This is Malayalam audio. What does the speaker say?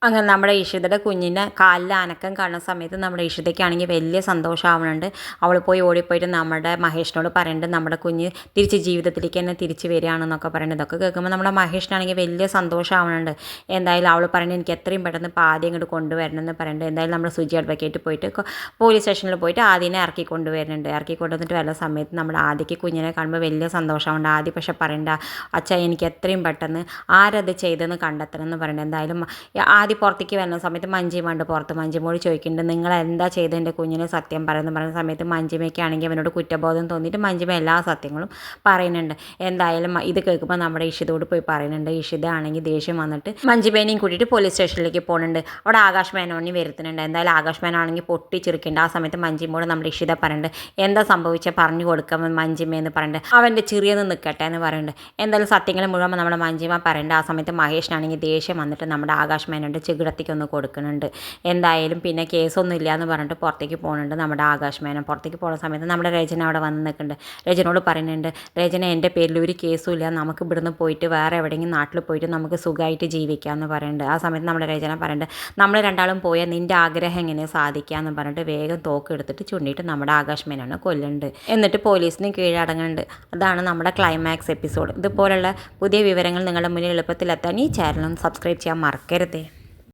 അങ്ങനെ നമ്മുടെ ഇഷിതയുടെ കുഞ്ഞിൻ്റെ കാലിൽ അനക്കം കാണുന്ന സമയത്ത് നമ്മുടെ ഇഷിതയ്ക്കാണെങ്കിൽ വലിയ സന്തോഷമാവുന്നുണ്ട്. അവൾ പോയി ഓടിപ്പോയിട്ട് നമ്മുടെ മഹേഷിനോട് പറയുന്നുണ്ട് നമ്മുടെ കുഞ്ഞ് തിരിച്ച് ജീവിതത്തിലേക്ക് തന്നെ തിരിച്ച് വരികയാണെന്നൊക്കെ പറയുന്നത്. ഇതൊക്കെ കേൾക്കുമ്പോൾ നമ്മുടെ മഹേഷിനാണെങ്കിൽ വലിയ സന്തോഷമാവുന്നുണ്ട്. എന്തായാലും അവൾ പറയുന്നത് എനിക്ക് എത്രയും പെട്ടെന്ന് ആദ്യം ഇങ്ങോട്ട് കൊണ്ടുവരണമെന്ന് പറയുന്നുണ്ട്. എന്തായാലും നമ്മൾ സുജി അഡ്വക്കേറ്റ് പോയിട്ട് പോലീസ് സ്റ്റേഷനിൽ പോയിട്ട് ആദ്യനെ ഇറക്കി കൊണ്ടുവരുന്നുണ്ട്. ഇറക്കി കൊണ്ടുവന്നിട്ട് വരുന്ന സമയത്ത് നമ്മുടെ ആദ്യക്ക് കുഞ്ഞിനെ കാണുമ്പോൾ വലിയ സന്തോഷമുണ്ട്. ആദ്യം പക്ഷെ പറയണ്ട അച്ഛാ എനിക്ക് എത്രയും പെട്ടെന്ന് ആരത് ചെയ്തെന്ന് കണ്ടെത്തണം എന്ന് പറയുന്നത്. എന്തായാലും ആദ്യം പുറത്തേക്ക് വരുന്ന സമയത്ത് മഞ്ജിമയുണ്ട് പുറത്ത്. മഞ്ജിമോട് ചോദിക്കുന്നുണ്ട് നിങ്ങൾ എന്താ ചെയ്ത് എൻ്റെ കുഞ്ഞിനെ സത്യം പറയുന്നത് പറയുന്ന സമയത്ത് മഞ്ജിമയ്ക്കാണെങ്കിൽ അവനോട് കുറ്റബോധം തോന്നിയിട്ട് മഞ്ജിമ എല്ലാ സത്യങ്ങളും പറയുന്നുണ്ട്. എന്തായാലും ഇത് കേൾക്കുമ്പോൾ നമ്മുടെ ഇഷിതയോട് പോയി പറയുന്നുണ്ട്. ഇഷിത ആണെങ്കിൽ ദേഷ്യം വന്നിട്ട് മഞ്ജിമേനെയും കൂട്ടിയിട്ട് പോലീസ് സ്റ്റേഷനിലേക്ക് പോകുന്നുണ്ട്. അവിടെ ആകാശ് മേനോനെ വരുത്തുന്നുണ്ട്. എന്തായാലും ആകാശ് മേനോനാണെങ്കിൽ പൊട്ടിച്ചിരിക്കുന്നുണ്ട്. ആ സമയത്ത് മഞ്ജിമോട് നമ്മുടെ ഇഷിത പറയുന്നുണ്ട് എന്താ സംഭവിച്ചാൽ പറഞ്ഞു കൊടുക്കാം മഞ്ജിമയെന്ന് പറയുന്നുണ്ട്. അവൻ്റെ ചെറിയൊന്ന് നിൽക്കട്ടെ എന്ന് പറയുന്നുണ്ട്. എന്തായാലും സത്യങ്ങൾ മുഴുവൻ നമ്മുടെ മഞ്ജിമ പറയുന്നുണ്ട്. ആ സമയത്ത് മഹേഷിനാണെങ്കിൽ ദേഷ്യം വന്നിട്ട് നമ്മുടെ ആകാശ് മേനോൻ്റെ ചെകിടത്തേക്കൊന്ന് കൊടുക്കുന്നുണ്ട്. എന്തായാലും പിന്നെ കേസൊന്നും ഇല്ല എന്ന് പറഞ്ഞിട്ട് പുറത്തേക്ക് പോകുന്നുണ്ട് നമ്മുടെ ആകാശ് മേനോൻ. പുറത്തേക്ക് പോകുന്ന സമയത്ത് നമ്മുടെ രചന അവിടെ വന്ന് നിൽക്കുന്നുണ്ട്. രചനോട് പറയുന്നുണ്ട് രചന എൻ്റെ പേരിൽ ഒരു കേസും ഇല്ല, നമുക്ക് ഇവിടുന്ന് പോയിട്ട് വേറെ എവിടെയെങ്കിലും നാട്ടിൽ പോയിട്ട് നമുക്ക് സുഖമായിട്ട് ജീവിക്കാമെന്ന് പറയുന്നുണ്ട്. ആ സമയത്ത് നമ്മുടെ രചന പറയുന്നുണ്ട് നമ്മൾ രണ്ടാളും പോയാൽ നിൻ്റെ ആഗ്രഹം എങ്ങനെ സാധിക്കാമെന്ന് പറഞ്ഞിട്ട് വേഗം തോക്ക് എടുത്തിട്ട് ചുണ്ടിയിട്ട് നമ്മുടെ ആകാശ് മേനോനെ കൊല്ലുന്നുണ്ട്. എന്നിട്ട് പോലീസിന് കീഴടങ്ങുന്നുണ്ട്. അതാണ് നമ്മുടെ ക്ലൈമാക്സ് എപ്പിസോഡ്. ഇതുപോലുള്ള പുതിയ വിവരങ്ങൾ നിങ്ങളുടെ മുന്നിൽ എളുപ്പത്തിലെത്താൻ ഈ ചാനൽ സബ്സ്ക്രൈബ് ചെയ്യാൻ മറക്കരുതേ.